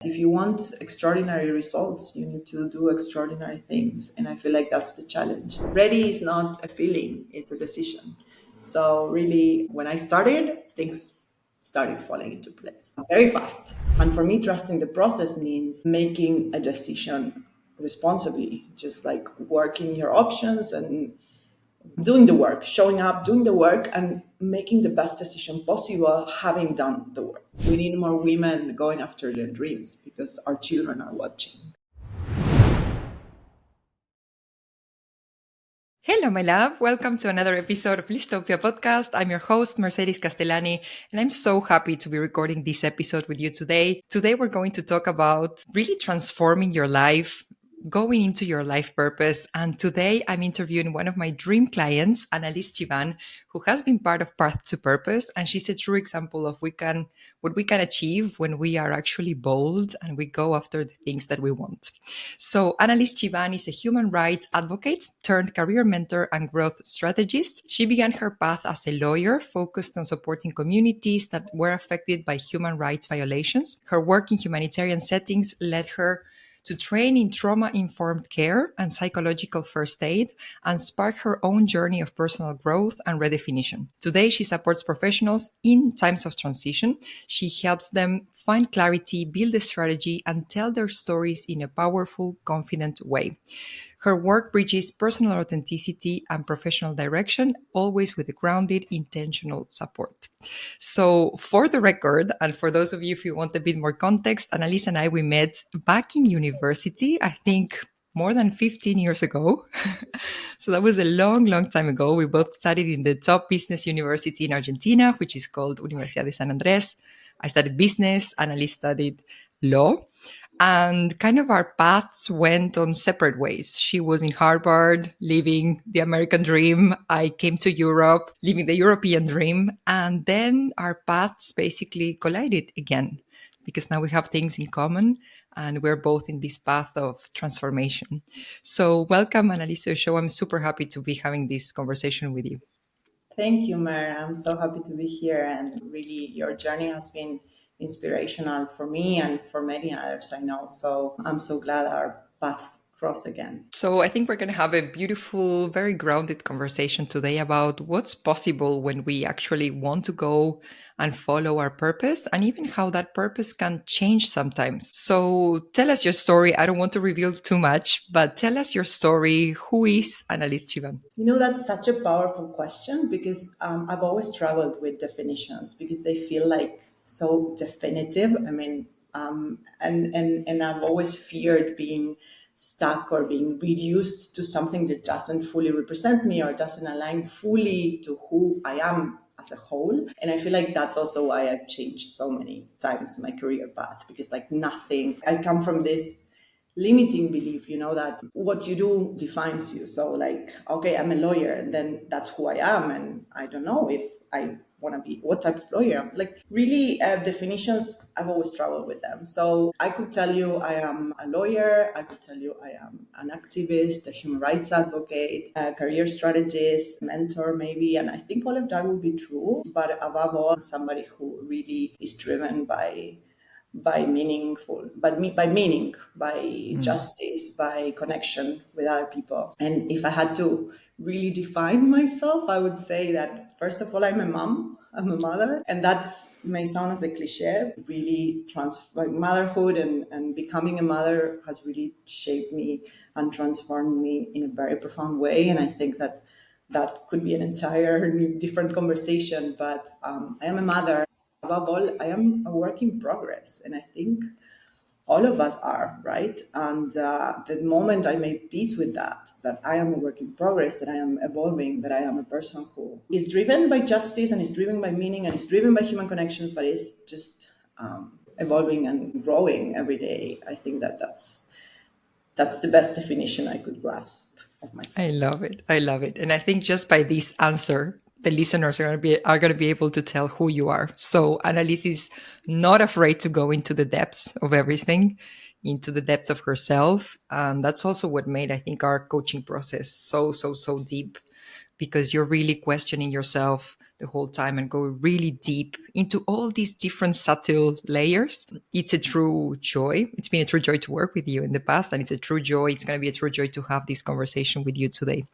If you want extraordinary results, you need to do extraordinary things. And I feel like that's the challenge. Ready is not a feeling, it's a decision. So really, when I started, things started falling into place very fast. And for me, trusting the process means making a decision responsibly, just like working your options and doing the work, showing up, doing the work, and making the best decision possible, having done the work. We need more women going after their dreams because our children are watching. Hello, my love. Welcome to another episode of Blisstopia podcast. I'm your host, Mercedes Castellani, and I'm so happy to be recording this episode with you today. Today, we're going to talk about really transforming your life, going into your life purpose. And today, I'm interviewing one of my dream clients, Ana Liz Chibán, who has been part of Path to Purpose. And she's a true example of what we can achieve when we are actually bold and we go after the things that we want. So Ana Liz Chibán is a human rights advocate turned career mentor and growth strategist. She began her path as a lawyer focused on supporting communities that were affected by human rights violations. Her work in humanitarian settings led her to train in trauma-informed care and psychological first aid and spark her own journey of personal growth and redefinition. Today, she supports professionals in times of transition. She helps them find clarity, build a strategy, and tell their stories in a powerful, confident way. Her work bridges personal authenticity and professional direction, always with a grounded, intentional support. So, for the record, and for those of you who want a bit more context, Analise and I, we met back in university, I think more than 15 years ago. So that was a long, long time ago. We both studied in the top business university in Argentina, which is called Universidad de San Andrés. I studied business, Analise studied law. And kind of our paths went on separate ways. She was in Harvard, living the American dream. I came to Europe, living the European dream. And then our paths basically collided again, because now we have things in common and we're both in this path of transformation. So welcome, Analise, to the show. I'm super happy to be having this conversation with you. Thank you, Mer. I'm so happy to be here. And really, your journey has been inspirational for me and for many others I know. So I'm so glad our paths cross again. So I think we're going to have a beautiful, very grounded conversation today about what's possible when we actually want to go and follow our purpose, and even how that purpose can change sometimes. So tell us your story. I don't want to reveal too much, but tell us your story. Who is Ana Liz Chibán? You know, that's such a powerful question because I've always struggled with definitions because they feel like so definitive. I mean, and I've always feared being stuck or being reduced to something that doesn't fully represent me or doesn't align fully to who I am as a whole. And I feel like that's also why I've changed so many times my career path, because like nothing, I come from this limiting belief, you know, that what you do defines you. So like, okay, I'm a lawyer and then that's who I am. And I don't know if I want to be, what type of lawyer. Like really definitions, I've always struggled with them. So I could tell you I am a lawyer. I could tell you I am an activist, a human rights advocate, a career strategist, mentor maybe. And I think all of that will be true. But above all, somebody who really is driven by meaningful, by meaning, by justice, by connection with other people. And if I had to really define myself, I would say that first of all, I'm a mother, and that's may sound as a cliche. Really, motherhood and becoming a mother has really shaped me and transformed me in a very profound way. And I think that could be an entire different conversation. But I am a mother. Above all, I am a work in progress, and I think all of us are, right? And the moment I made peace with that I am a work in progress, that I am evolving, that I am a person who is driven by justice and is driven by meaning and is driven by human connections, but is just evolving and growing every day. I think that's the best definition I could grasp of myself. I love it. I love it. And I think just by this answer, the listeners are going to be able to tell who you are. So Analise is not afraid to go into the depths of everything, into the depths of herself. And that's also what made, I think, our coaching process so deep, because you're really questioning yourself the whole time and go really deep into all these different subtle layers. It's a true joy. It's been a true joy to work with you in the past, and it's a true joy. It's going to be a true joy to have this conversation with you today.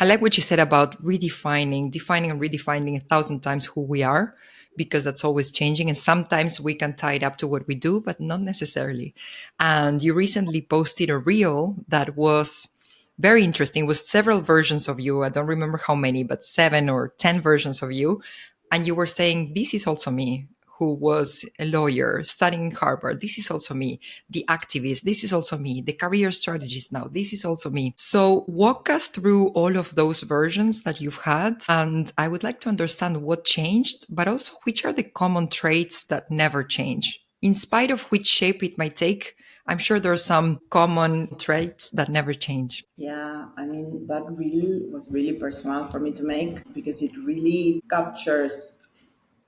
I like what you said about redefining, defining and redefining 1,000 times who we are, because that's always changing. And sometimes we can tie it up to what we do, but not necessarily. And you recently posted a reel that was very interesting. It was several versions of you. I don't remember how many, but 7 or 10 versions of you. And you were saying, this is also me, who was a lawyer studying in Harvard. This is also me. The activist. This is also me. The career strategist now. This is also me. So walk us through all of those versions that you've had. And I would like to understand what changed, but also which are the common traits that never change. In spite of which shape it might take, I'm sure there are some common traits that never change. Yeah, I mean, that really was really personal for me to make because it really captures,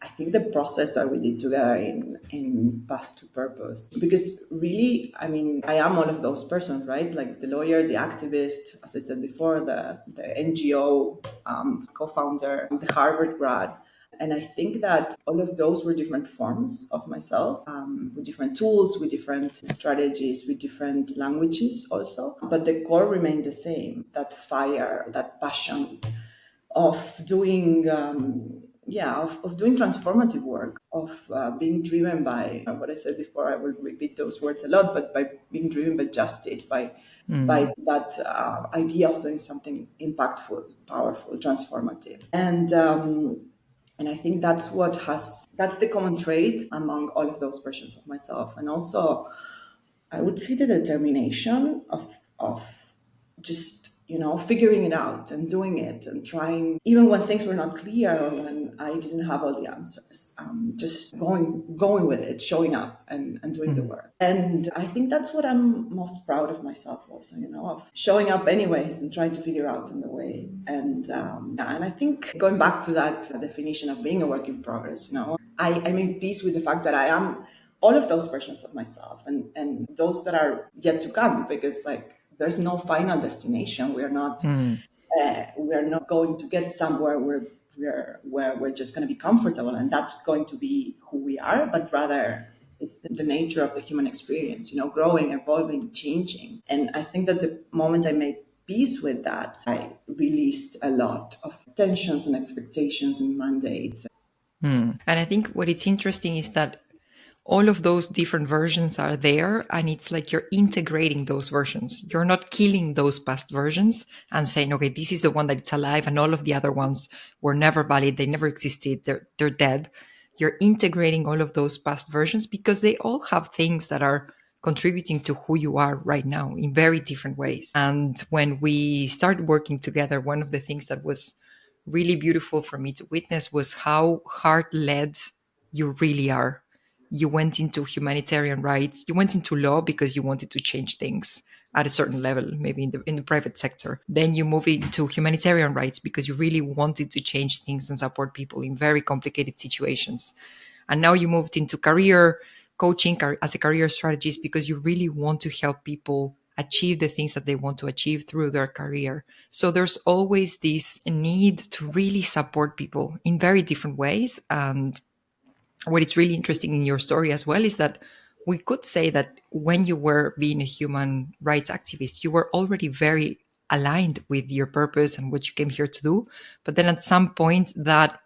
I think, the process that we did together in Path to Purpose. Because really, I mean, I am all of those persons, right? Like the lawyer, the activist, as I said before, the NGO co-founder, the Harvard grad. And I think that all of those were different forms of myself, with different tools, with different strategies, with different languages also. But the core remained the same, that fire, that passion of doing of doing transformative work, of being driven by what I said before. I will repeat those words a lot, but by being driven by justice, by that idea of doing something impactful, powerful, transformative. And I think that's the common trait among all of those versions of myself. And also I would say the determination of just figuring it out and doing it and trying, even when things were not clear or when I didn't have all the answers. Just going with it, showing up and doing the work. And I think that's what I'm most proud of myself also, of showing up anyways and trying to figure out on the way. And I think going back to that definition of being a work in progress, I made peace with the fact that I am all of those versions of myself and those that are yet to come, because like there's no final destination. We're not going to get somewhere where we're just going to be comfortable and that's going to be who we are, but rather it's the nature of the human experience, growing, evolving, changing. And I think that the moment I made peace with that, I released a lot of tensions and expectations and mandates. And I think what it's interesting is that all of those different versions are there, and it's like you're integrating those versions. You're not killing those past versions and saying, okay, this is the one that's alive and all of the other ones were never valid, they never existed, they're dead. You're integrating all of those past versions because they all have things that are contributing to who you are right now in very different ways. And when we started working together, one of the things that was really beautiful for me to witness was how heart-led you really are. You went into humanitarian rights, you went into law because you wanted to change things at a certain level, maybe in the private sector. Then you move into humanitarian rights because you really wanted to change things and support people in very complicated situations. And now you moved into career coaching as a career strategist because you really want to help people achieve the things that they want to achieve through their career. So there's always this need to really support people in very different ways. And what is really interesting in your story as well is that we could say that when you were being a human rights activist, you were already very aligned with your purpose and what you came here to do. But then at some point, that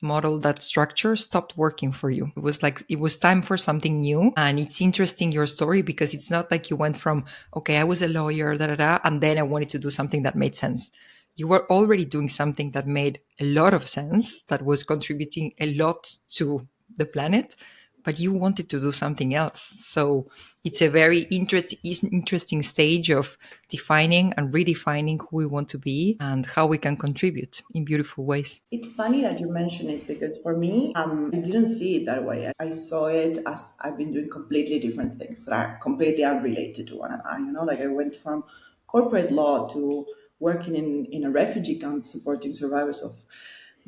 model, that structure stopped working for you. It was like it was time for something new. And it's interesting, your story, because it's not like you went from, okay, I was a lawyer, and then I wanted to do something that made sense. You were already doing something that made a lot of sense, that was contributing a lot to the planet, but you wanted to do something else. So it's a very interesting stage of defining and redefining who we want to be and how we can contribute in beautiful ways. It's funny that you mention it because for me, I didn't see it that way. I saw it as I've been doing completely different things that are completely unrelated to one another. Like I went from corporate law to working in a refugee camp supporting survivors of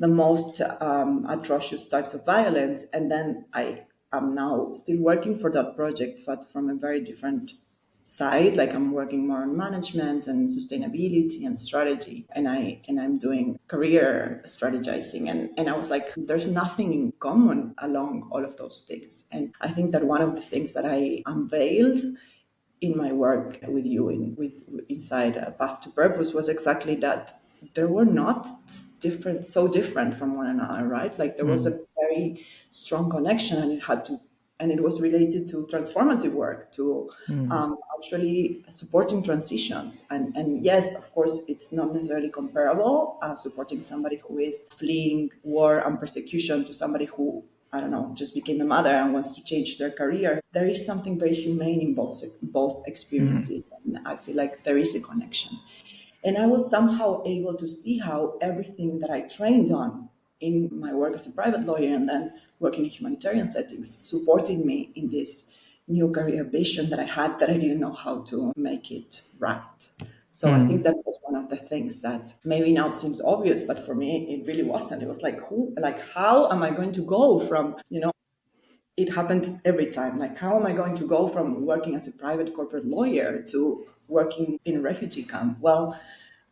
the most atrocious types of violence. And then I am now still working for that project, but from a very different side, like I'm working more on management and sustainability and strategy, and I'm doing career strategizing, and I was like, there's nothing in common along all of those things. And I think that one of the things that I unveiled in my work with you inside Path to Purpose was exactly that there were not so different from one another, right? Like there was a very strong connection, and it was related to transformative work, to actually supporting transitions. And yes, of course, it's not necessarily comparable, supporting somebody who is fleeing war and persecution to somebody who, I don't know, just became a mother and wants to change their career. There is something very humane in both experiences, and I feel like there is a connection. And I was somehow able to see how everything that I trained on in my work as a private lawyer and then working in humanitarian settings supported me in this new career vision that I had, that I didn't know how to make it right. So I think that was one of the things that maybe now seems obvious, but for me it really wasn't. It was like, how am I going to go from, it happened every time. Like, how am I going to go from working as a private corporate lawyer to working in a refugee camp? Well,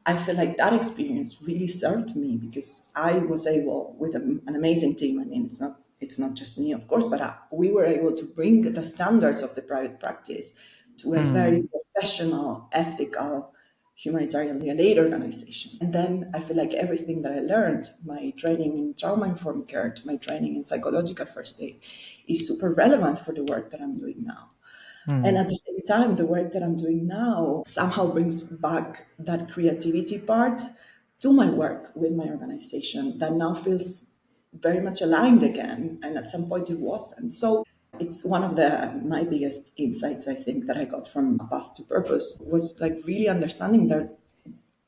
I feel like that experience really served me, because I was able, with an amazing team. I mean, it's not just me, of course, but we were able to bring the standards of the private practice to a very professional, ethical, humanitarian legal aid organization. And then I feel like everything that I learned, my training in trauma-informed care to my training in psychological first aid, is super relevant for the work that I'm doing now. And at the same time, the work that I'm doing now somehow brings back that creativity part to my work with my organization, that now feels very much aligned again. And at some point it wasn't. So it's one of my biggest insights, I think, that I got from A Path to Purpose, was like really understanding that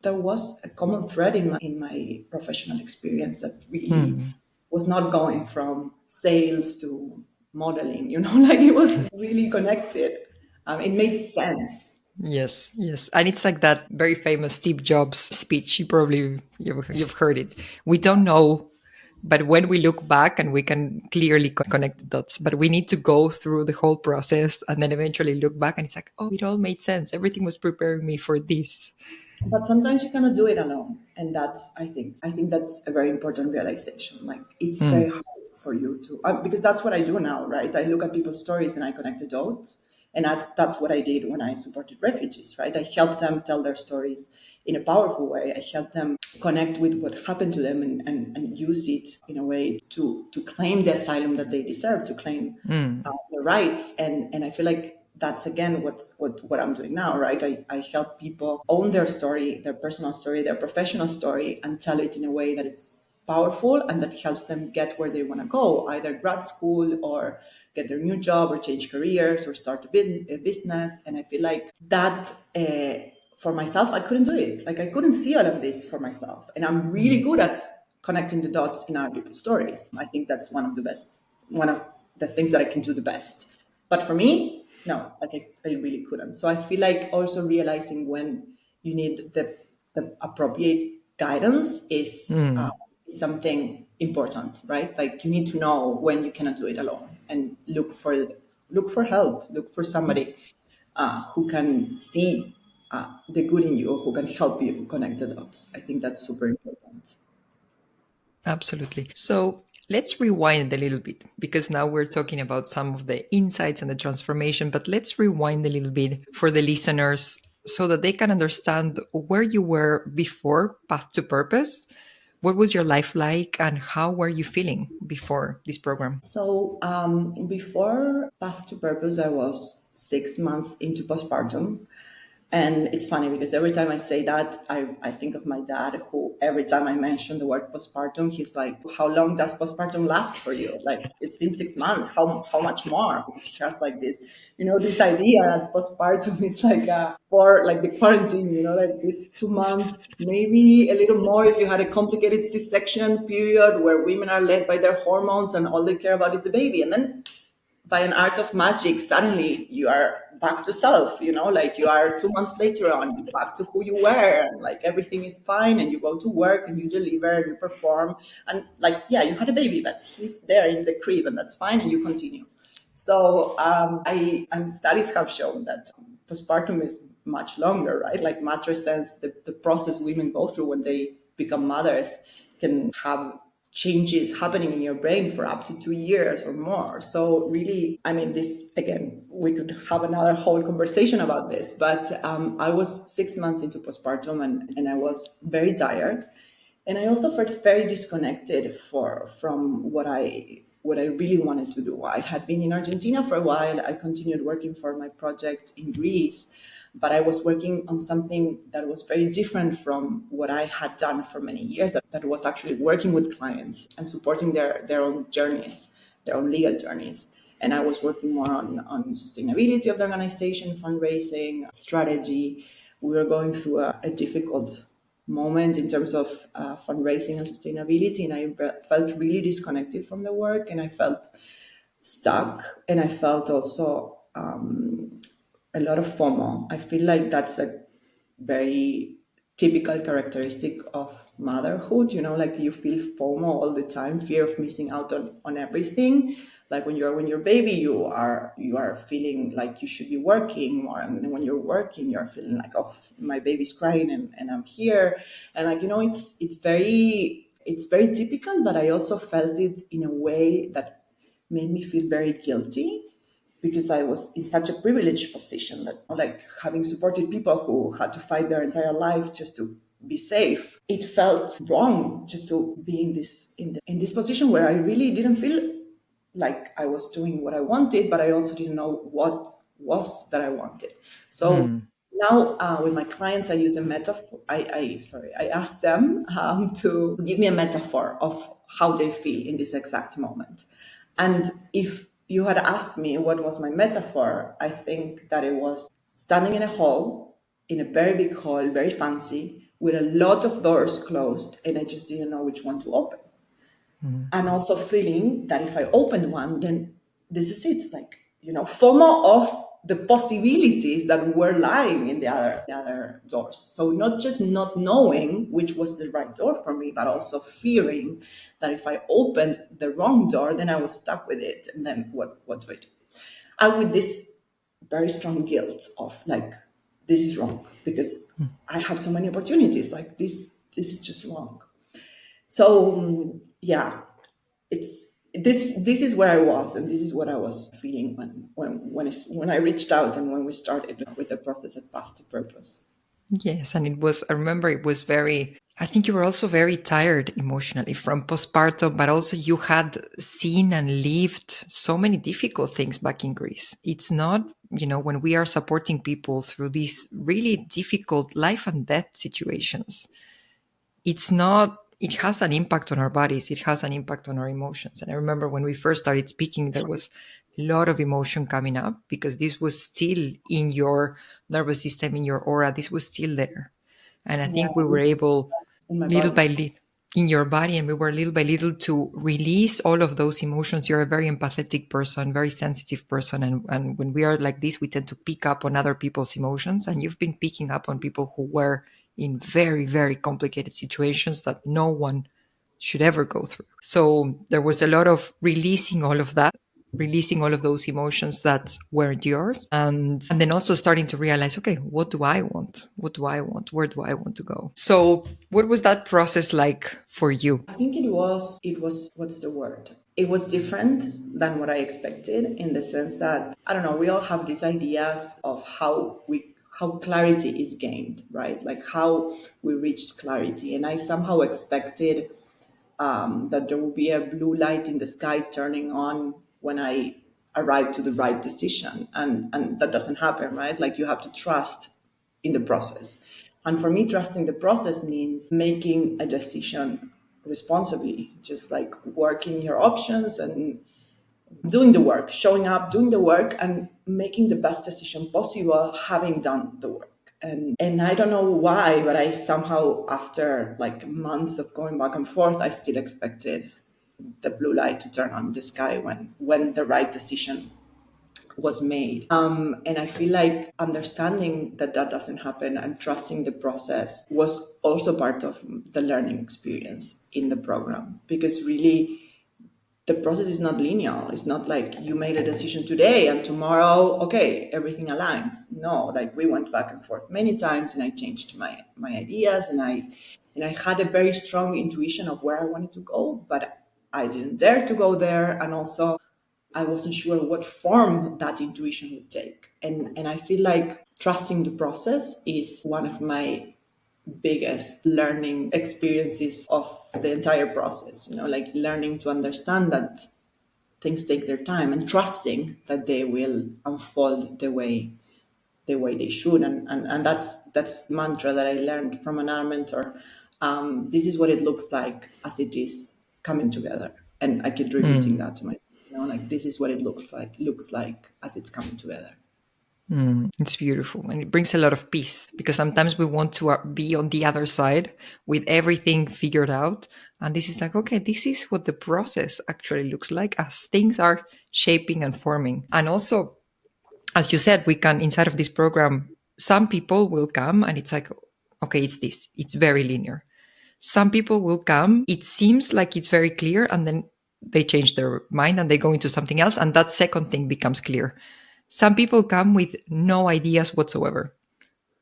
there was a common thread in my professional experience that really was not going from sales to modeling, like it was really connected. It made sense. Yes, yes. And it's like that very famous Steve Jobs speech. You've heard it. We don't know, but when we look back and we can clearly connect the dots, but we need to go through the whole process and then eventually look back and it's like, oh, it all made sense. Everything was preparing me for this. But sometimes you cannot do it alone, and that's, I think that's a very important realization. Like, it's very hard for you to, because that's what I do now, right? I look at people's stories and I connect the dots, and that's what I did when I supported refugees, right? I helped them tell their stories in a powerful way. I helped them connect with what happened to them, and use it in a way to claim the asylum that they deserve, to claim their rights. And I feel like that's again what I'm doing now, right? I help people own their story, their personal story, their professional story, and tell it in a way that it's powerful and that helps them get where they want to go, either grad school or get their new job or change careers or start a business. And I feel like that, for myself, I couldn't do it. Like, I couldn't see all of this for myself. And I'm really good at connecting the dots in other people's stories. I think that's one of the things that I can do the best. But for me, no, I really couldn't. So I feel like also realizing when you need the appropriate guidance is something important, right? Like, you need to know when you cannot do it alone, and look for help, look for somebody who can see the good in you, who can help you connect the dots. I think that's super important. Absolutely. So let's rewind a little bit because now we're talking about some of the insights and the transformation, but let's rewind a little bit for the listeners so that they can understand where you were before Path to Purpose. What was your life like and how were you feeling before this program? So before Path to Purpose, I was 6 months into postpartum. And it's funny because every time I say that, I think of my dad, who every time I mention the word postpartum, he's like, how long does postpartum last for you? Like, it's been 6 months. How much more? Because he has like this, this idea that postpartum is like for like the quarantine, like this 2 months, maybe a little more if you had a complicated C-section period where women are led by their hormones and all they care about is the baby. And then by an art of magic, suddenly you are back to self, like you are 2 months later on, back to who you were, and like everything is fine, and you go to work and you deliver and you perform. And like, yeah, you had a baby, but he's there in the crib and that's fine, and you continue. So and studies have shown that postpartum is much longer, right? Like mattress sense, the process women go through when they become mothers can have changes happening in your brain for up to 2 years or more. So really, I mean, this, again, we could have another whole conversation about this, but I was 6 months into postpartum and I was very tired. And I also felt very disconnected from what I really wanted to do. I had been in Argentina for a while. I continued working for my project in Greece, but I was working on something that was very different from what I had done for many years. That was actually working with clients and supporting their own journeys, their own legal journeys. And I was working more on sustainability of the organization, fundraising, strategy. We were going through a difficult moment in terms of fundraising and sustainability, and I felt really disconnected from the work, and I felt stuck, and I felt also a lot of FOMO. I feel like that's a very typical characteristic of motherhood, like you feel FOMO all the time, fear of missing out on everything. Like when you're a baby, you are feeling like you should be working more, and then when you're working, you're feeling like, oh, my baby's crying and I'm here. And like, it's very typical, but I also felt it in a way that made me feel very guilty, because I was in such a privileged position, that, like, having supported people who had to fight their entire life just to be safe, it felt wrong just to be in this position where I really didn't feel like I was doing what I wanted, but I also didn't know what was that I wanted. So now, with my clients, I use a metaphor. I ask them to give me a metaphor of how they feel in this exact moment. And if you had asked me what was my metaphor, I think that it was standing in a hall, in a very big hall, very fancy, with a lot of doors closed, and I just didn't know which one to open. And also feeling that if I opened one, then this is it. Like, FOMO of the possibilities that were lying in the other doors. So not just not knowing which was the right door for me, but also fearing that if I opened the wrong door, then I was stuck with it. And then what do I do? And with this very strong guilt of, like, this is wrong because I have so many opportunities. Like, this is just wrong. So yeah, this is where I was, and this is what I was feeling when I reached out and when we started with the process at Path to Purpose. Yes, and I remember it was I think you were also very tired emotionally from postpartum, but also you had seen and lived so many difficult things back in Greece. It's not, when we are supporting people through these really difficult life and death situations, it has an impact on our bodies. It has an impact on our emotions. And I remember when we first started speaking, there was a lot of emotion coming up because this was still in your nervous system, in your aura. This was still there. And I Yeah, think we were able, in my little body. by little, in your body, and we were little by little to release all of those emotions. You're a very empathetic person, very sensitive person. And when we are like this, we tend to pick up on other people's emotions. And you've been picking up on people who were in very, very complicated situations that no one should ever go through. So there was a lot of releasing all of that, releasing all of those emotions that weren't yours. And then also starting to realize, okay, what do I want? What do I want? Where do I want to go? So what was that process like for you? I think it was, what's the word? It was different than what I expected, in the sense that, I don't know, we all have these ideas of how clarity is gained, right? Like how we reached clarity. And I somehow expected that there will be a blue light in the sky turning on when I arrive to the right decision. And that doesn't happen, right? Like, you have to trust in the process. And for me, trusting the process means making a decision responsibly, just like working your options and doing the work, showing up, doing the work, and making the best decision possible, having done the work. And I don't know why, but I somehow, after like months of going back and forth, I still expected the blue light to turn on in the sky when the right decision was made. And I feel like understanding that doesn't happen and trusting the process was also part of the learning experience in the program, because really the process is not linear. It's not like you made a decision today and tomorrow, okay, everything aligns. No, like we went back and forth many times, and I changed my ideas, and I had a very strong intuition of where I wanted to go, but I didn't dare to go there, and also I wasn't sure what form that intuition would take. And I feel like trusting the process is one of my biggest learning experiences of the entire process, like learning to understand that things take their time and trusting that they will unfold the way they should. And that's mantra that I learned from another mentor. This is what it looks like as it is coming together. And I keep repeating that to myself, like this is what it looks like as it's coming together. It's beautiful, and it brings a lot of peace, because sometimes we want to be on the other side with everything figured out. And this is like, okay, this is what the process actually looks like as things are shaping and forming. And also, as you said, we can, inside of this program, some people will come and it's like, okay, it's very linear. Some people will come, it seems like it's very clear, and then they change their mind and they go into something else, and that second thing becomes clear. Some people come with no ideas whatsoever.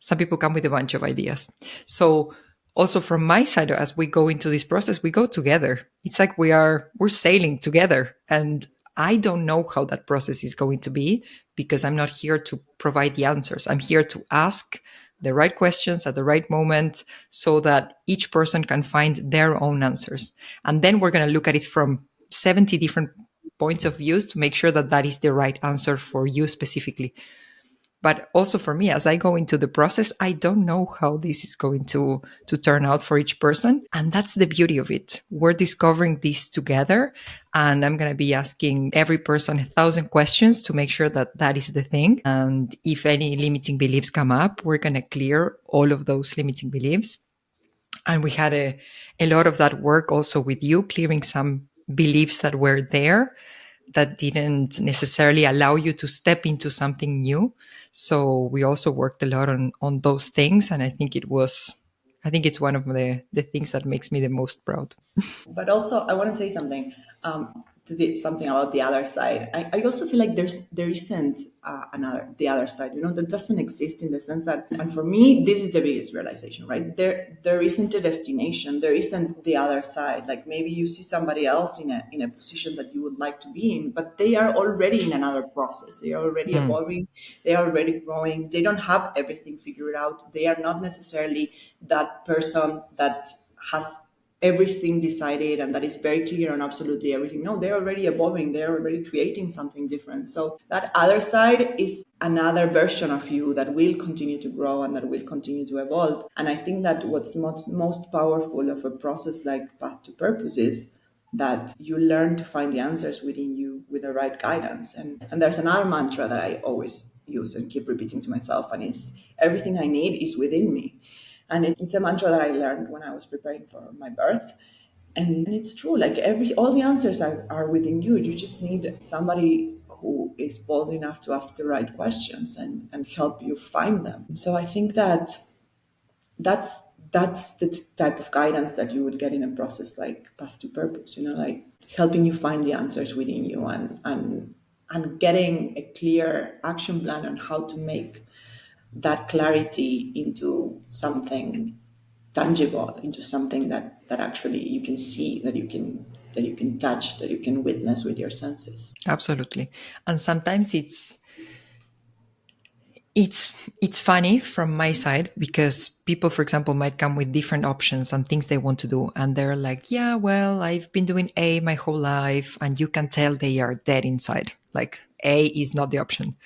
Some people come with a bunch of ideas. So also from my side, as we go into this process, we go together. It's like we're sailing together. And I don't know how that process is going to be, because I'm not here to provide the answers. I'm here to ask the right questions at the right moment so that each person can find their own answers. And then we're going to look at it from 70 different points of views to make sure that that is the right answer for you specifically. But also for me, as I go into the process, I don't know how this is going to turn out for each person. And that's the beauty of it. We're discovering this together. And I'm going to be asking every person 1,000 questions to make sure that that is the thing. And if any limiting beliefs come up, we're going to clear all of those limiting beliefs. And we had a lot of that work also with you, clearing some beliefs that were there that didn't necessarily allow you to step into something new. So we also worked a lot on those things. And I think it's one of the things that makes me the most proud. But also, I want to say something something about the other side. I also feel like there isn't the other side. That doesn't exist, in the sense that, and for me, this is the biggest realization, right? There isn't a destination. There isn't the other side. Like maybe you see somebody else in a position that you would like to be in, but they are already in another process. They are already evolving. They are already growing. They don't have everything figured out. They are not necessarily that person that has everything decided and that is very clear on absolutely everything. No, they're already evolving. They're already creating something different. So that other side is another version of you that will continue to grow and that will continue to evolve. And I think that what's most powerful of a process like Path to Purpose is that you learn to find the answers within you with the right guidance. And there's another mantra that I always use and keep repeating to myself, and it's everything I need is within me. And it's a mantra that I learned when I was preparing for my birth. And it's true, like all the answers are within you. You just need somebody who is bold enough to ask the right questions and help you find them. So I think that that's the type of guidance that you would get in a process like Path to Purpose, like helping you find the answers within you and getting a clear action plan on how to make that clarity into something tangible, into something that actually you can see, that you can touch, that you can witness with your senses. Absolutely. And sometimes it's funny from my side, because people, for example, might come with different options and things they want to do. And they're like, yeah, well, I've been doing A my whole life. And you can tell they are dead inside. Like A is not the option.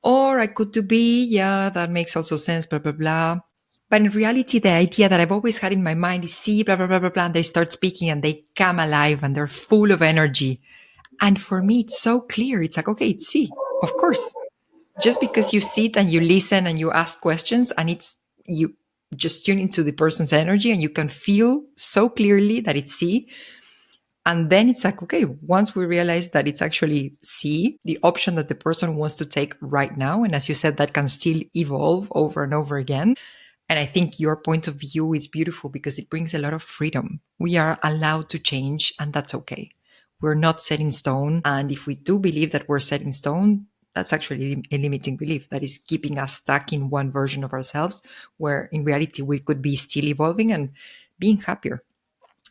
Or I could do B. Yeah, that makes also sense, blah, blah, blah. But in reality, the idea that I've always had in my mind is C, blah, blah, blah, blah, blah. And they start speaking and they come alive and they're full of energy. And for me, it's so clear. It's like, okay, it's C. Of course. Just because you sit and you listen and you ask questions, and you just tune into the person's energy and you can feel so clearly that it's C. And then it's like, okay, once we realize that it's actually C, the option that the person wants to take right now. And as you said, that can still evolve over and over again. And I think your point of view is beautiful because it brings a lot of freedom. We are allowed to change, and that's okay. we're not set in stone. And if we do believe that we're set in stone, that's actually a limiting belief that is keeping us stuck in one version of ourselves, where in reality we could be still evolving and being happier.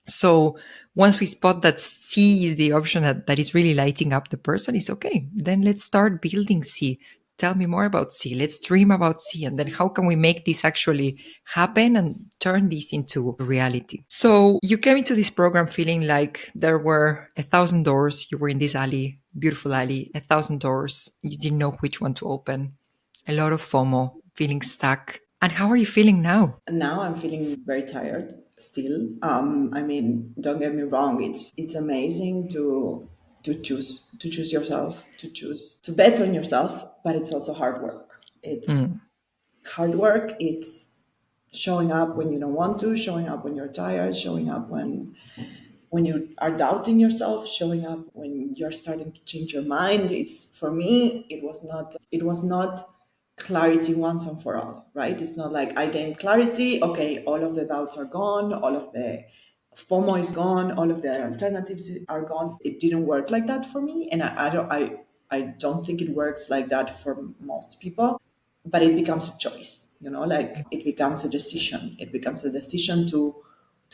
So once we spot that C is the option that is really lighting up the person, it's okay. Then let's start building C. Tell me more about C. Let's dream about C. And then how can we make this actually happen and turn this into reality? So you came into this program feeling like there were 1,000 doors. You were in this alley, beautiful alley, 1,000 doors. You didn't know which one to open. A lot of FOMO, feeling stuck. And how are you feeling now? And now I'm feeling very tired still. I mean, don't get me wrong. It's amazing to choose yourself, to choose to bet on yourself, but it's also hard work. It's hard work. It's showing up when you don't want to, showing up when you're tired, showing up when you are doubting yourself, showing up when you're starting to change your mind. It's, for me, it was not clarity once and for all, right? It's not like I gained clarity, okay, all of the doubts are gone, all of the FOMO is gone, all of the alternatives are gone. It didn't work like that for me, and I don't think it works like that for most people. But it becomes a choice, like it becomes a decision. It becomes a decision to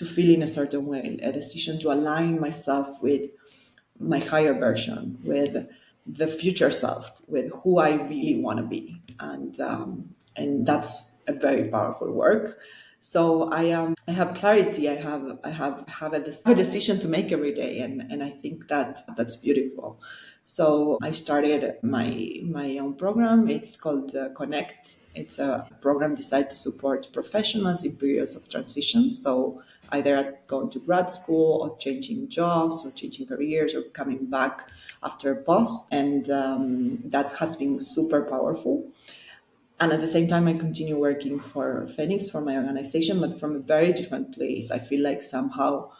feel in a certain way, a decision to align myself with my higher version, with the future self, with who I really want to be, and that's a very powerful work. So I have clarity. I have a decision to make every day, and I think that that's beautiful. So I started my own program. It's called Connect. It's a program designed to support professionals in periods of transition. So either going to grad school or changing jobs or changing careers or coming back after a pause. And that has been super powerful. And at the same time, I continue working for Phoenix, for my organization, but from a very different place. I feel like somehow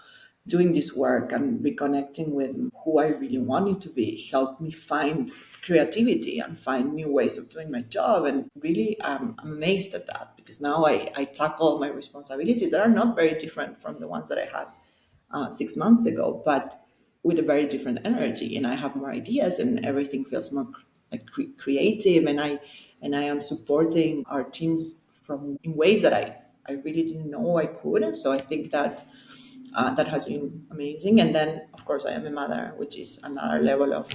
doing this work and reconnecting with who I really wanted to be helped me find creativity and find new ways of doing my job. And really, I'm amazed at that, because now I tackle my responsibilities that are not very different from the ones that I had 6 months ago, but with a very different energy. And I have more ideas, and everything feels more like creative. And I am supporting our teams from in ways that I really didn't know I could. And so I think that that has been amazing. And then, of course, I am a mother, which is another level of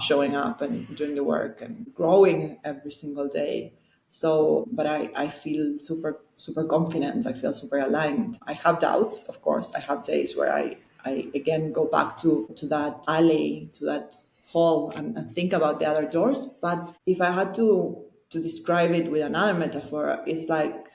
showing up and doing the work and growing every single day. So, but I feel super, super confident. I feel super aligned. I have doubts, of course. I have days where I again go back to that alley, to that hall, and think about the other doors. But if I had to describe it with another metaphor, it's like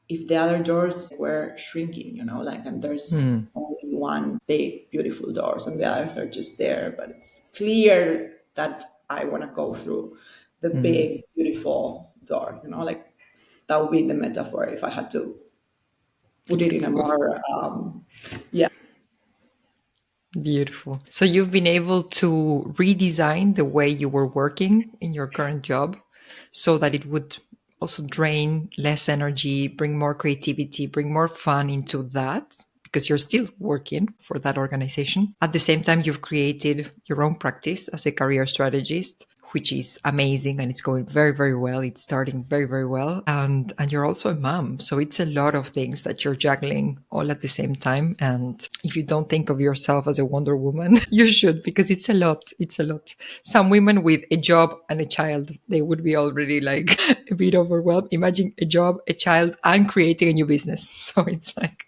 if the other doors were shrinking, like, and there's only one big, beautiful doors and the others are just there, but it's clear that I want to go through the big, beautiful door, like that would be the metaphor if I had to put it in a Beautiful. more, yeah. Beautiful. So you've been able to redesign the way you were working in your current job so that it would also drain less energy, bring more creativity, bring more fun into that, because you're still working for that organization. At the same time, you've created your own practice as a career strategist, which is amazing, and it's going very, very well. It's starting very, very well. And you're also a mom. So it's a lot of things that you're juggling all at the same time. And if you don't think of yourself as a Wonder Woman, you should, because it's a lot. It's a lot. Some women with a job and a child, they would be already like a bit overwhelmed. Imagine a job, a child, and creating a new business. So it's like,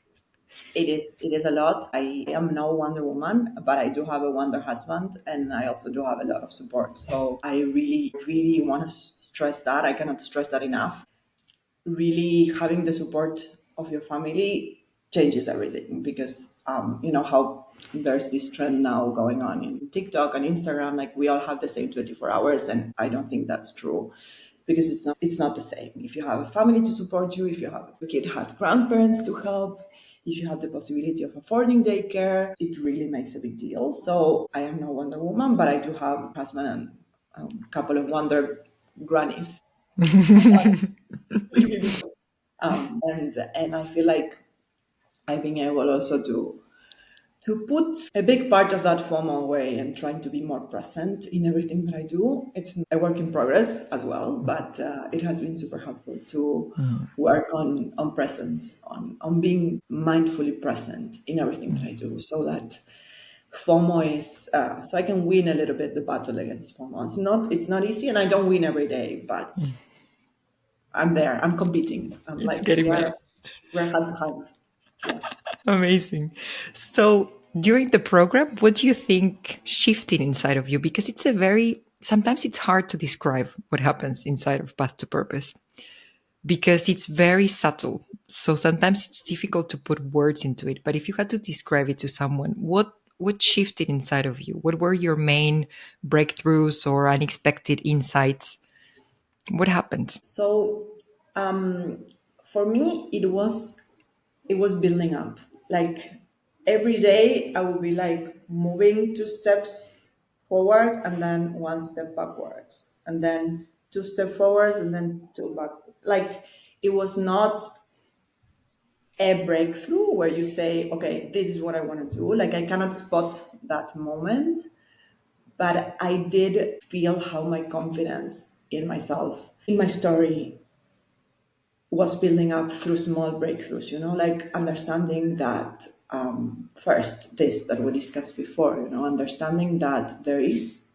It is a lot. I am no Wonder Woman, but I do have a Wonder husband, and I also do have a lot of support. So I really, really want to stress that. I cannot stress that enough. Really, having the support of your family changes everything, because you know how there's this trend now going on in TikTok and Instagram, like we all have the same 24 hours, and I don't think that's true, because it's not the same. If you have a family to support you, if your kid has grandparents to help, if you have the possibility of affording daycare, it really makes a big deal. So I am no Wonder Woman, but I do have a husband and a couple of Wonder grannies. We really do. And I feel like I've been able also to put a big part of that FOMO away and trying to be more present in everything that I do. It's a work in progress as well, but it has been super helpful to work on presence, on being mindfully present in everything that I do, so that FOMO is so I can win a little bit the battle against FOMO. It's not easy, and I don't win every day, but I'm there. I'm competing. I'm It's like getting better. we're hand to hand. Yeah. Amazing. So during the program, what do you think shifted inside of you? Because sometimes it's hard to describe what happens inside of Path to Purpose because it's very subtle. So sometimes it's difficult to put words into it. But if you had to describe it to someone, what shifted inside of you? What were your main breakthroughs or unexpected insights? What happened? So for me, it was building up. Like every day, I would be like moving 2 steps forward and then 1 step backwards, and then 2 steps forwards and then two back. Like it was not a breakthrough where you say, okay, this is what I want to do. Like I cannot spot that moment, but I did feel how my confidence in myself, in my story, was building up through small breakthroughs, like understanding that first, this that we discussed before, understanding that there is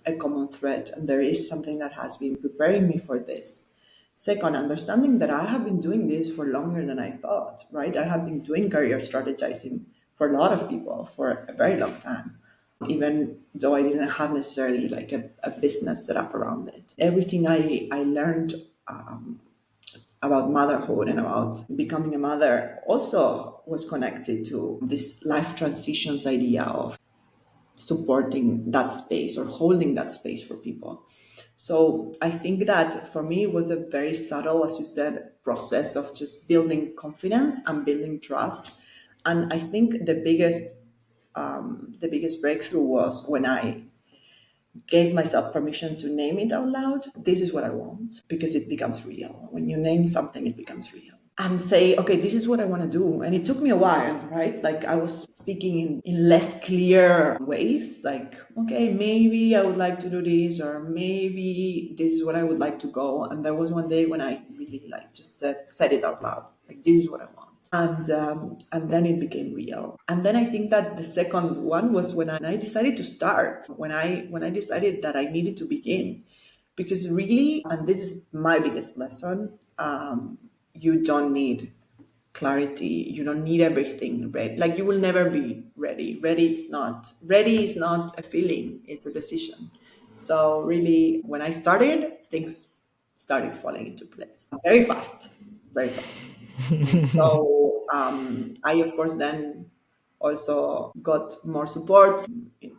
a common thread and there is something that has been preparing me for this. Second, understanding that I have been doing this for longer than I thought, right? I have been doing career strategizing for a lot of people for a very long time, even though I didn't have necessarily like a business set up around it. Everything I learned about motherhood and about becoming a mother also was connected to this life transitions idea of supporting that space or holding that space for people. So I think that for me it was a very subtle, as you said, process of just building confidence and building trust. And I think the biggest breakthrough was when I gave myself permission to name it out loud. This is what I want, because it becomes real. When you name something, it becomes real. And say, okay, this is what I want to do. And it took me a while, right? Like I was speaking in less clear ways, like, okay, maybe I would like to do this, or maybe this is what I would like to go. And there was one day when I really like just said it out loud, like, this is what I want. And then it became real. And then I think that the second one was when I decided to start, when I decided that I needed to begin, because really, and this is my biggest lesson, you don't need clarity. You don't need everything ready. Like you will never be ready. Ready is not a feeling; it's a decision. So really, when I started, things started falling into place very fast, very fast. So I, of course, then also got more support,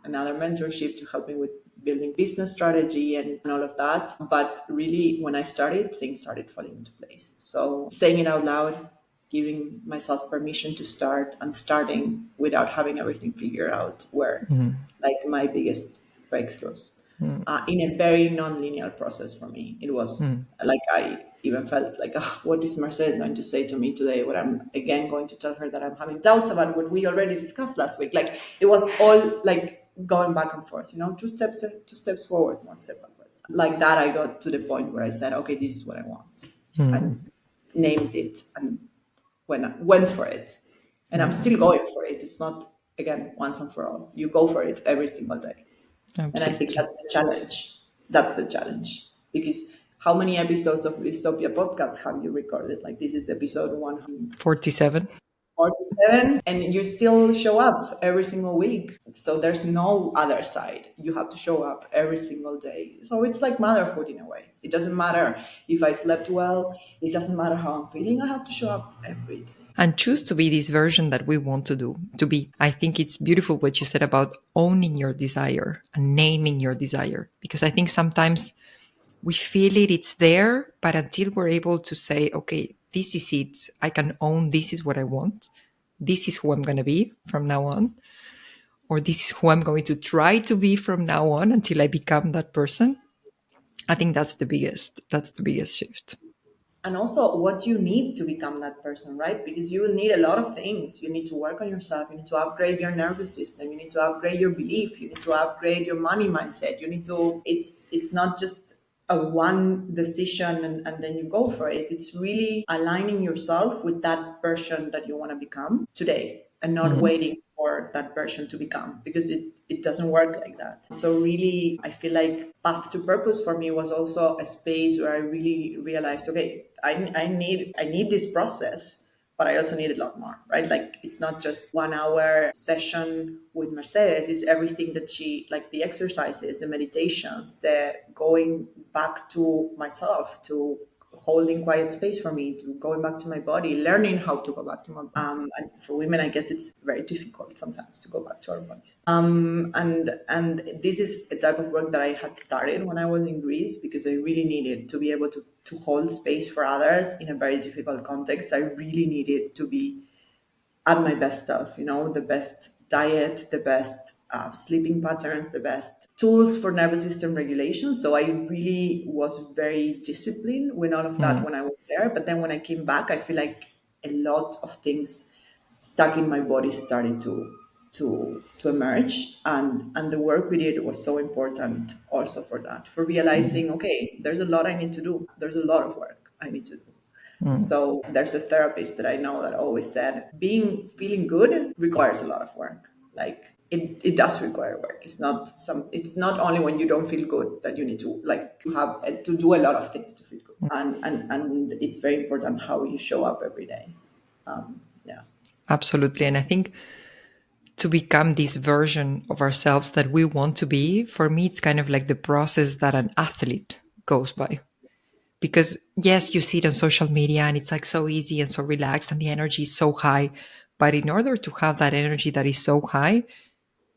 another mentorship to help me with building business strategy and all of that. But really, when I started, things started falling into place. So saying it out loud, giving myself permission to start, and starting without having everything figured out were like my biggest breakthroughs. In a very non-linear process for me. It was like I even felt like, oh, what is Mercedes going to say to me today? What I'm again going to tell her that I'm having doubts about what we already discussed last week. Like it was all like going back and forth, 2 steps forward, 1 step backwards. Like that, I got to the point where I said, okay, this is what I want, and named it and went for it. And I'm still going for it. It's not, again, once and for all. You go for it every single day. Absolutely. And I think that's the challenge. That's the challenge. Because how many episodes of Blisstopia podcast have you recorded? Like this is episode 47. 147, and you still show up every single week. So there's no other side. You have to show up every single day. So it's like motherhood in a way. It doesn't matter if I slept well. It doesn't matter how I'm feeling. I have to show up every day. And choose to be this version that we want to be. I think it's beautiful what you said about owning your desire and naming your desire, because I think sometimes we feel it's there, but until we're able to say, okay, this is it, I can own, this is what I want, this is who I'm going to be from now on, or this is who I'm going to try to be from now on until I become that person. I think that's the biggest shift. and also what you need to become that person, right? Because you will need a lot of things. You need to work on yourself. You need to upgrade your nervous system. You need to upgrade your belief. You need to upgrade your money mindset. You need to, it's not just a one decision and then you go for it. It's really aligning yourself with that version that you want to become today and not waiting for that version to become, because it doesn't work like that. So really, I feel like path to purpose for me was also a space where I really realized, okay, I need this process, but I also need a lot more, right? Like it's not just 1 hour session with Mercedes, it's everything that she, like the exercises, the meditations, the going back to myself, to holding quiet space for me, to going back to my body, learning how to go back to my and for women I guess it's very difficult sometimes to go back to our bodies, and this is a type of work that I had started when I was in Greece, because I really needed to be able to hold space for others in a very difficult context. I really needed to be at my best self, the best diet, the best sleeping patterns, the best tools for nervous system regulation. So I really was very disciplined with all of that when I was there. But then when I came back, I feel like a lot of things stuck in my body started to emerge, and the work we did was so important also for that, for realizing, okay, there's a lot I need to do. There's a lot of work I need to do. So there's a therapist that I know that always said, feeling good requires a lot of work. Like it does require work. It's not only when you don't feel good that you need to, like, you have to do a lot of things to feel good. And it's very important how you show up every day. Yeah. Absolutely. And I think to become this version of ourselves that we want to be, for me, it's kind of like the process that an athlete goes by. Because yes, you see it on social media and it's like so easy and so relaxed and the energy is so high. But in order to have that energy that is so high,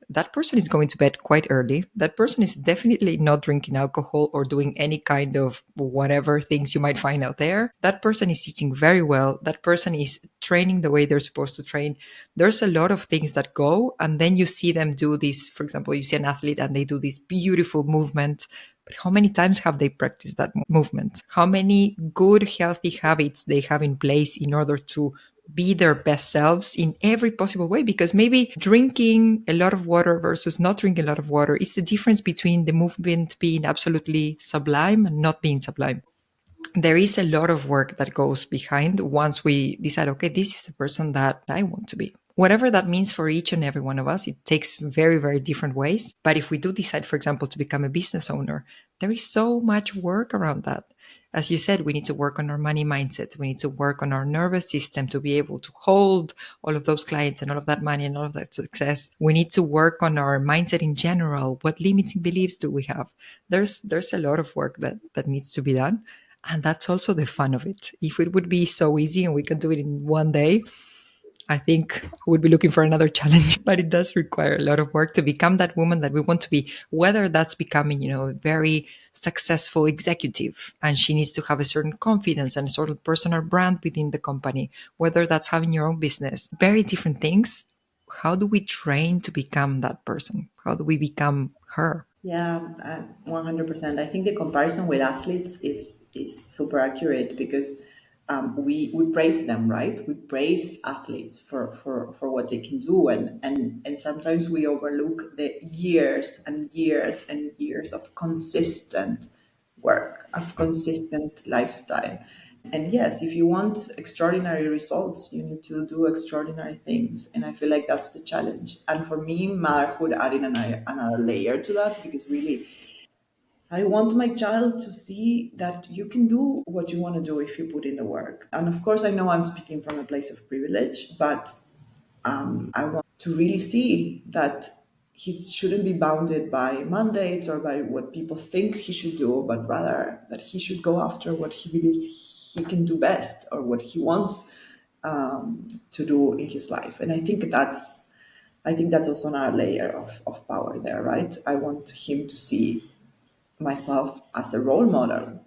that person is going to bed quite early. That person is definitely not drinking alcohol or doing any kind of whatever things you might find out there. That person is eating very well. That person is training the way they're supposed to train. There's a lot of things that go, and then you see them do this. For example, you see an athlete and they do this beautiful movement. But how many times have they practiced that movement? How many good, healthy habits they have in place in order to be their best selves in every possible way? Because maybe drinking a lot of water versus not drinking a lot of water is the difference between the movement being absolutely sublime and not being sublime. There is a lot of work that goes behind once we decide, okay, this is the person that I want to be. Whatever that means for each and every one of us, it takes very, very different ways. But if we do decide, for example, to become a business owner, there is so much work around that. As you said, we need to work on our money mindset. We need to work on our nervous system to be able to hold all of those clients and all of that money and all of that success. We need to work on our mindset in general. What limiting beliefs do we have? There's a lot of work that needs to be done. And that's also the fun of it. If it would be so easy and we could do it in one day, I think we would be looking for another challenge. But it does require a lot of work to become that woman that we want to be, whether that's becoming, a very successful executive and she needs to have a certain confidence and a sort of personal brand within the company, whether that's having your own business, very different things. How do we train to become that person? How do we become her? Yeah, 100%. I think the comparison with athletes is super accurate, because we praise them, right? We praise athletes for what they can do, and sometimes we overlook the years and years and years of consistent work, of consistent lifestyle. And yes, if you want extraordinary results, you need to do extraordinary things. And I feel like that's the challenge. And for me, motherhood added another layer to that, because really, I want my child to see that you can do what you want to do if you put in the work. And of course, I know I'm speaking from a place of privilege, but I want to really see that he shouldn't be bounded by mandates or by what people think he should do, but rather that he should go after what he believes he can do best, or what he wants to do in his life. And I think that's also another layer of power there, right? I want him to see myself as a role model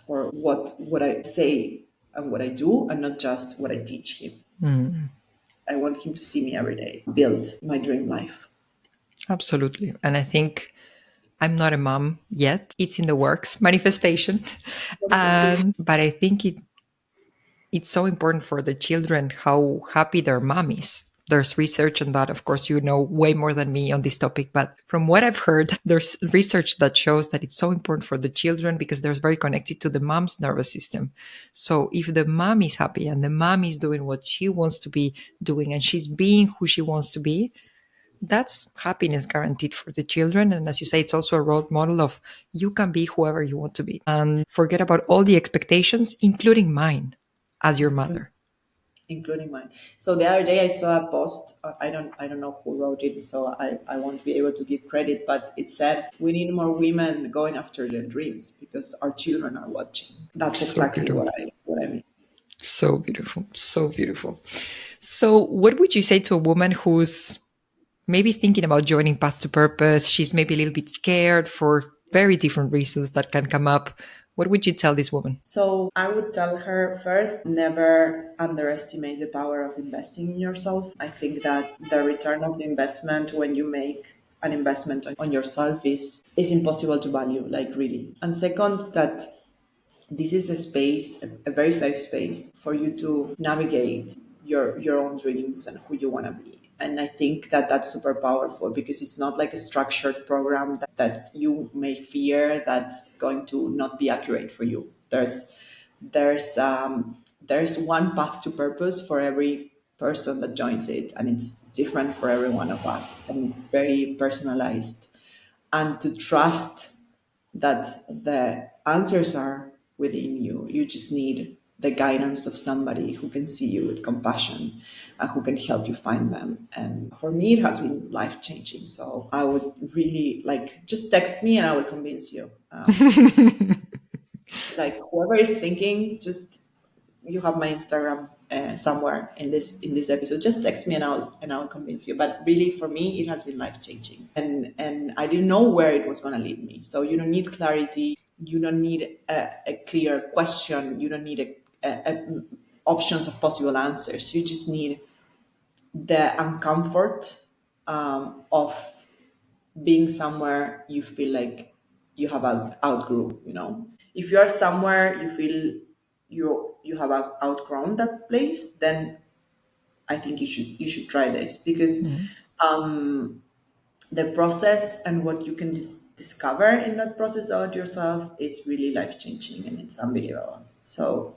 for what I say and what I do, and not just what I teach him. I want him to see me every day, build my dream life. Absolutely. And I think I'm not a mom yet. It's in the works, manifestation. But I think it's so important for the children how happy their mom is. There's research on that. Of course, you know way more than me on this topic, but from what I've heard, there's research that shows that it's so important for the children because they're very connected to the mom's nervous system. So if the mom is happy and the mom is doing what she wants to be doing and she's being who she wants to be, that's happiness guaranteed for the children. And as you say, it's also a role model of you can be whoever you want to be and forget about all the expectations, including mine as your mother. Including mine. So the other day I saw a post. I don't know who wrote it, so I won't be able to give credit. But it said we need more women going after their dreams because our children are watching. That's exactly what I mean. So beautiful, so beautiful. So, what would you say to a woman who's maybe thinking about joining Path to Purpose? She's maybe a little bit scared for very different reasons that can come up. What would you tell this woman? So I would tell her first, never underestimate the power of investing in yourself. I think that the return of the investment when you make an investment on yourself is impossible to value, like really. And second, that this is a space, a very safe space for you to navigate your own dreams and who you want to be. And I think that that's super powerful because it's not like a structured program that you may fear that's going to not be accurate for you. There's one path to purpose for every person that joins it, and it's different for every one of us, and it's very personalized. And to trust that the answers are within you. You just need the guidance of somebody who can see you with compassion and who can help you find them. And for me, it has been life changing. So I would really just text me and I will convince you. Like whoever is thinking, just you have my Instagram somewhere in this episode. Just text me and I'll convince you. But really, for me, it has been life changing, and I didn't know where it was going to lead me. So you don't need clarity, you don't need a clear question, you don't need options of possible answers. You just need the uncomfort of being somewhere you feel like you have outgrew. If you are somewhere you feel you have outgrown that place, then I think you should try this because the process and what you can discover in that process about yourself is really life changing and it's unbelievable. So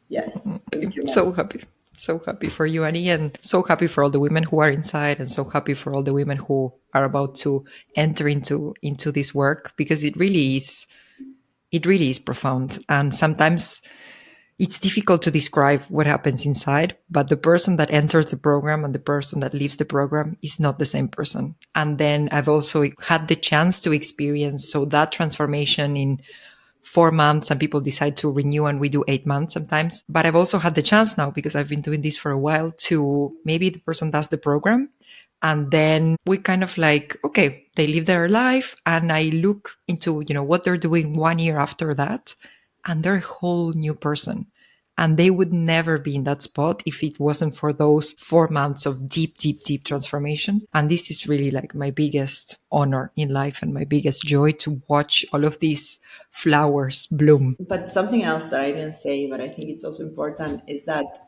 yes, thank you. So happy. So happy for you, Annie, and so happy for all the women who are inside, and so happy for all the women who are about to enter into this work, because it really is profound. And sometimes it's difficult to describe what happens inside, but the person that enters the program and the person that leaves the program is not the same person. And then I've also had the chance to experience that transformation in 4 months, and people decide to renew and we do 8 months sometimes. But I've also had the chance now, because I've been doing this for a while, to maybe the person does the program and then we kind of okay, they live their life and I look into, what they're doing 1 year after that, and they're a whole new person. And they would never be in that spot if it wasn't for those 4 months of deep, deep, deep transformation. And this is really my biggest honor in life and my biggest joy, to watch all of these flowers bloom. But something else that I didn't say, but I think it's also important, is that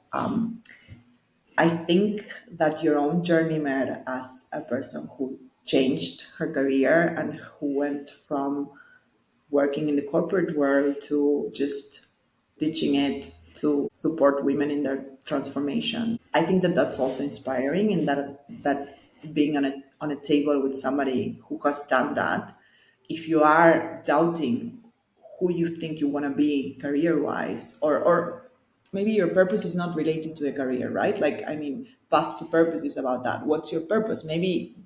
I think that your own journey met as a person who changed her career and who went from working in the corporate world to just teaching it to support women in their transformation. I think that that's also inspiring, and that being on a table with somebody who has done that, if you are doubting who you think you want to be career wise, or maybe your purpose is not related to a career, right? Path to purpose is about that. What's your purpose? Maybe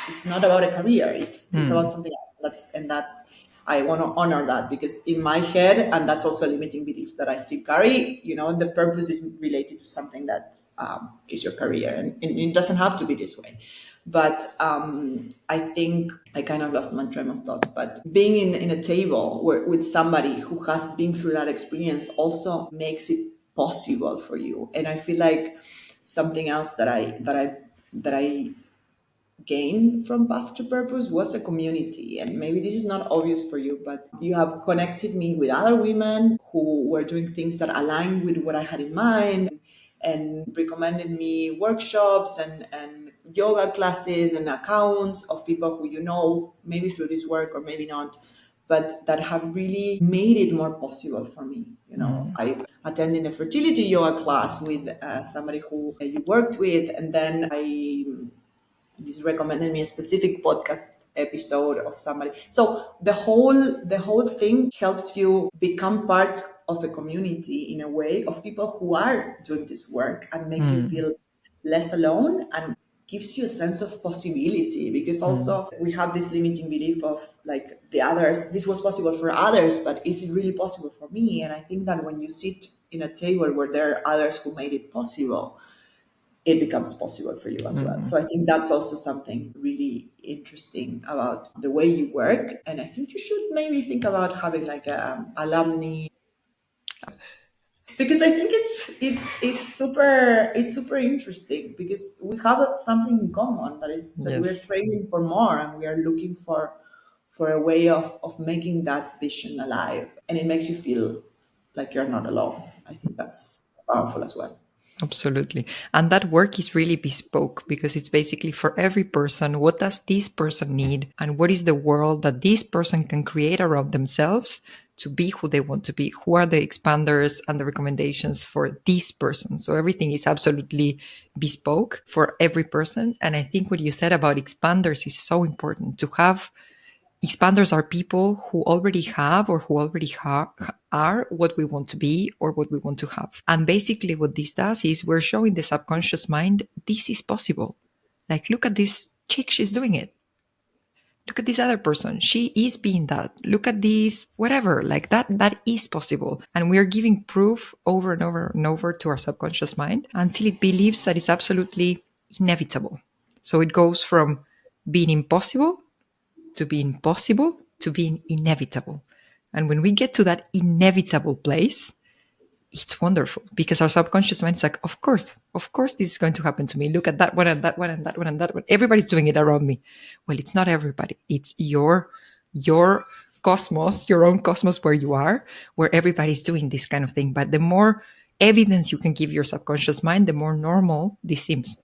it's not about a career. It's about something else. That's I want to honor that, because in my head, and that's also a limiting belief that I still carry, the purpose is related to something that is your career, and it doesn't have to be this way. But I think I kind of lost my train of thought. But being in a table with somebody who has been through that experience also makes it possible for you. And I feel like something else that I gained from Path to Purpose was a community. And maybe this is not obvious for you, but you have connected me with other women who were doing things that aligned with what I had in mind, and recommended me workshops and yoga classes and accounts of people who maybe through this work or maybe not, but that have really made it more possible for me. I attended a fertility yoga class with somebody who you worked with, and then you recommended me a specific podcast episode of somebody. So the whole thing helps you become part of a community in a way of people who are doing this work, and makes you feel less alone and gives you a sense of possibility, because also we have this limiting belief of like the others, this was possible for others, but is it really possible for me? And I think that when you sit in a table where there are others who made it possible, it becomes possible for you as well. So I think that's also something really interesting about the way you work. And I think you should maybe think about having like a alumni, because I think it's super interesting, because we have something in common, that is that we're Yes. craving for more, and we are looking for a way of making that vision alive, and it makes you feel like you're not alone. I think that's powerful as well. Absolutely. And that work is really bespoke because it's basically for every person. What does this person need? And what is the world that this person can create around themselves to be who they want to be? Who are the expanders and the recommendations for this person? So everything is absolutely bespoke for every person. And I think what you said about expanders is so important. To have expanders are people who already have or who already are what we want to be or what we want to have. And basically, what this does is we're showing the subconscious mind this is possible. Like, look at this chick, she's doing it. Look at this other person, she is being that. Look at this, whatever, like that is possible. And we're giving proof over and over and over to our subconscious mind until it believes that it's absolutely inevitable. So it goes from being impossible to being possible to being inevitable. And when we get to that inevitable place, it's wonderful because our subconscious mind is like, of course, this is going to happen to me. Look at that one and that one and that one and that one. Everybody's doing it around me. Well, it's not everybody. It's your cosmos, your own cosmos where you are, where everybody's doing this kind of thing. But the more evidence you can give your subconscious mind, the more normal this seems.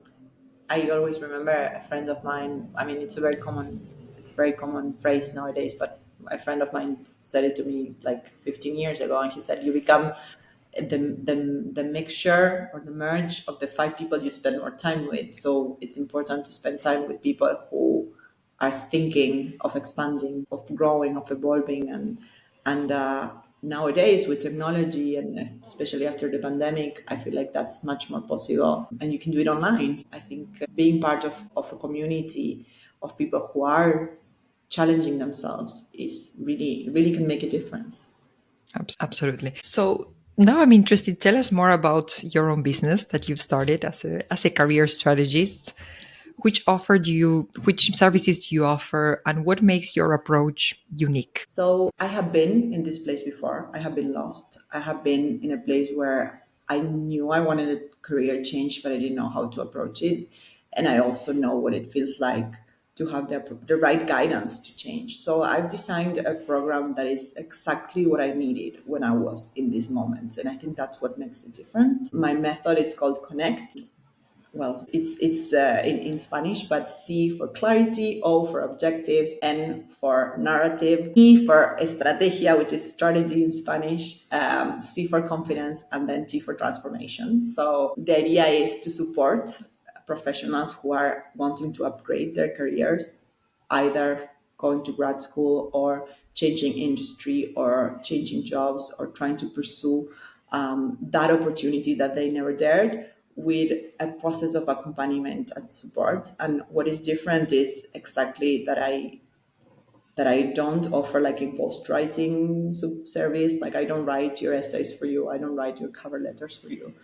I always remember a friend of mine. I mean, it's a very common phrase nowadays, but a friend of mine said it to me like 15 years ago, and he said, "You become the mixture or the merge of the five people you spend more time with." So it's important to spend time with people who are thinking of expanding, of growing, of evolving, and nowadays with technology, and especially after the pandemic, I feel like that's much more possible, and you can do it online. I think being part of a community of people who are challenging themselves is really can make a difference. Absolutely. So now I'm interested. Tell us more about your own business that you've started as a career strategist. Which services do you offer, and what makes your approach unique? So I have been in this place before. I have been lost. I have been in a place where I knew I wanted a career change, but I didn't know how to approach it. And I also know what it feels like to have the right guidance to change. So I've designed a program that is exactly what I needed when I was in these moments. And I think that's what makes it different. My method is called Connect. Well, it's in Spanish, but C for clarity, O for objectives, N for narrative, E for estrategia, which is strategy in Spanish, C for confidence, and then T for transformation. So the idea is to support professionals who are wanting to upgrade their careers, either going to grad school or changing industry or changing jobs or trying to pursue that opportunity that they never dared, with a process of accompaniment and support. And what is different is exactly that I don't offer like a ghostwriting service. Like I don't write your essays for you. I don't write your cover letters for you.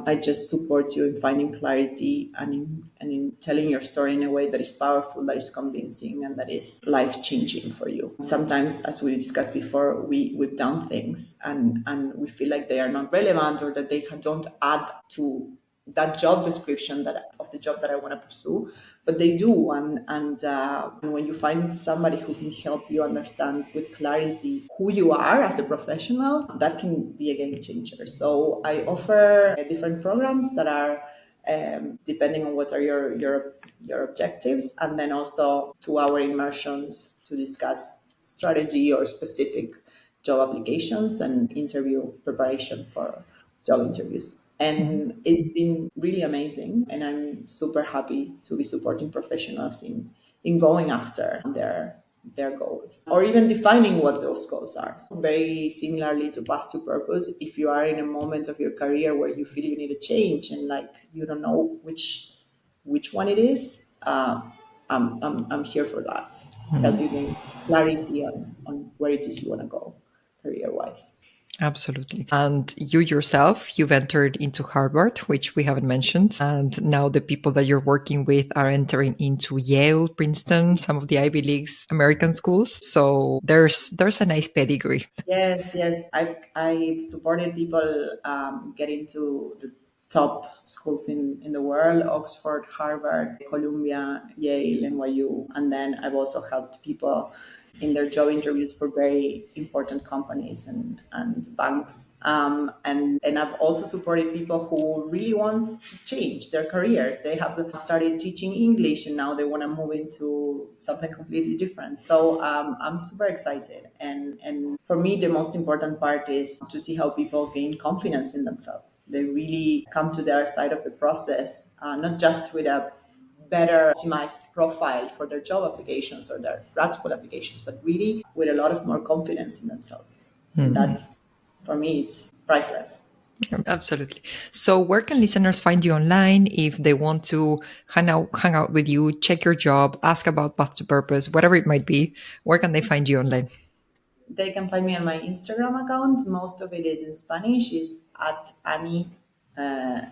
I just support you in finding clarity and in telling your story in a way that is powerful, that is convincing, and that is life changing for you. Sometimes, as we discussed before, we've done things and we feel like they are not relevant or that they don't add to that job description of the job that I want to pursue, but they do. And when you find somebody who can help you understand with clarity who you are as a professional, that can be a game changer. So I offer different programs that are depending on what are your objectives, and then also 2-hour immersions to discuss strategy or specific job applications and interview preparation for job interviews. And it's been really amazing, and I'm super happy to be supporting professionals in going after their goals, or even defining what those goals are. So very similarly to Path to Purpose, if you are in a moment of your career where you feel you need a change and like you don't know which one it is, I'm here for that. Help you gain clarity on where it is you want to go career-wise. Absolutely. And you yourself, you've entered into Harvard, which we haven't mentioned. And now the people that you're working with are entering into Yale, Princeton, some of the Ivy League's American schools. So there's a nice pedigree. Yes. I've supported people get into the top schools in the world: Oxford, Harvard, Columbia, Yale, NYU. And then I've also helped people in their job interviews for very important companies and banks. And I've also supported people who really want to change their careers. They have started teaching English and now they want to move into something completely different. So I'm super excited. And for me, the most important part is to see how people gain confidence in themselves. They really come to their side of the process, not just with a better optimized profile for their job applications or their grad school applications, but really with a lot of more confidence in themselves. And that's, for me, it's priceless. Absolutely. So where can listeners find you online if they want to hang out with you, check your job, ask about Path to Purpose, whatever it might be? Where can they find you online? They can find me on my Instagram account. Most of it is in Spanish. It's at Ana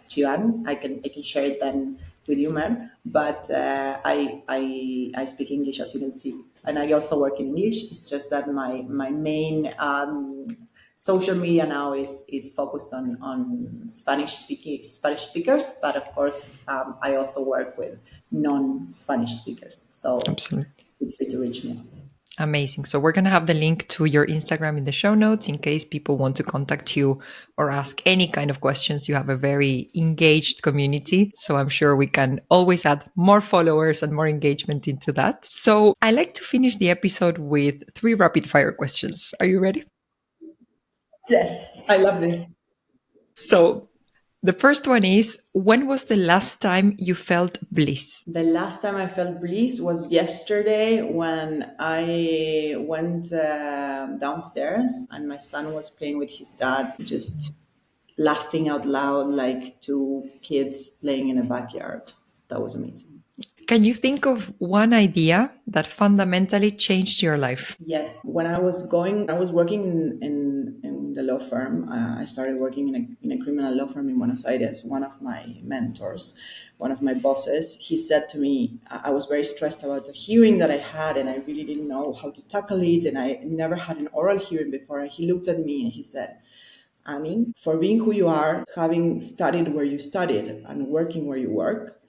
Chibán. I can share it then with you, Mer. But I speak English, as you can see, and I also work in English. It's just that my main social media now is focused on Spanish speakers. But of course, I also work with non-Spanish speakers. So Absolutely. feel free to reach me out. Amazing. So we're going to have the link to your Instagram in the show notes in case people want to contact you or ask any kind of questions. You have a very engaged community. So I'm sure we can always add more followers and more engagement into that. So I like to finish the episode with 3 rapid fire questions. Are you ready? Yes, I love this. So the first one is, when was the last time you felt bliss? The last time I felt bliss was yesterday when I went downstairs and my son was playing with his dad, just laughing out loud like 2 kids playing in a backyard. That was amazing. Can you think of one idea that fundamentally changed your life? Yes. When I was working in the law firm. I started working in a criminal law firm in Buenos Aires. One of my mentors, one of my bosses, he said to me, I was very stressed about a hearing that I had and I really didn't know how to tackle it. And I never had an oral hearing before. And he looked at me and he said, Annie, for being who you are, having studied where you studied and working where you work,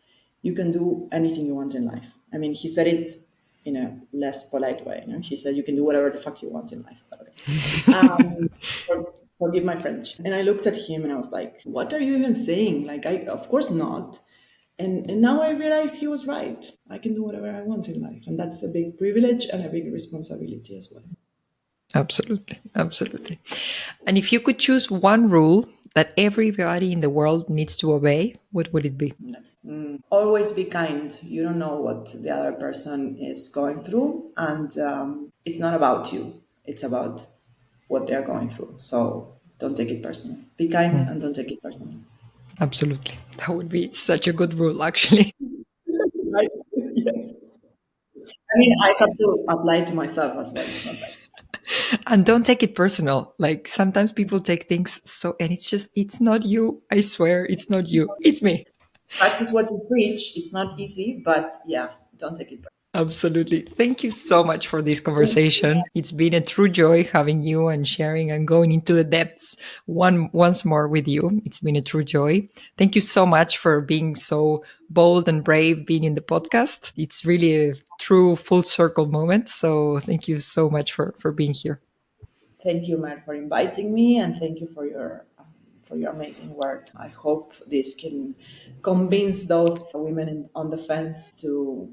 you can do anything you want in life. I mean, he said it in a less polite way. You know? He said, you can do whatever the fuck you want in life. But okay. Forgive my French. And I looked at him and I was like, what are you even saying? Like, of course not. And now I realize he was right. I can do whatever I want in life. And that's a big privilege and a big responsibility as well. Absolutely. Absolutely. And if you could choose one rule that everybody in the world needs to obey, what would it be? Always be kind. You don't know what the other person is going through. And it's not about you. It's about what they're going through. So don't take it personal. Be kind and don't take it personally. Absolutely. That would be such a good rule, actually. Right? Yes. I mean, I have to apply to myself as well. It's not like... And don't take it personal. Like sometimes people take things and it's not you. I swear, it's not you. It's me. Practice what you preach. It's not easy, but yeah, don't take it personal. Absolutely. Thank you so much for this conversation. It's been a true joy having you and sharing and going into the depths once more with you. It's been a true joy. Thank you so much for being so bold and brave being in the podcast. It's really a true full circle moment. So thank you so much for being here. Thank you, Matt, for inviting me, and thank you for your amazing work. I hope this can convince those women on the fence to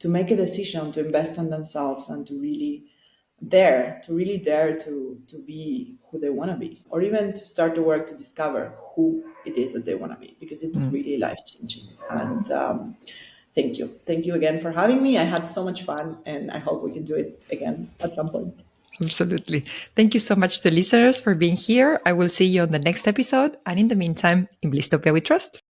make a decision to invest on themselves and to really dare to be who they want to be, or even to start the work to discover who it is that they want to be, because it's really life changing. And thank you again for having me. I had so much fun, and I hope we can do it again at some point. Absolutely. Thank you so much to listeners for being here. I will see you on the next episode. And in the meantime, in Blisstopia we trust.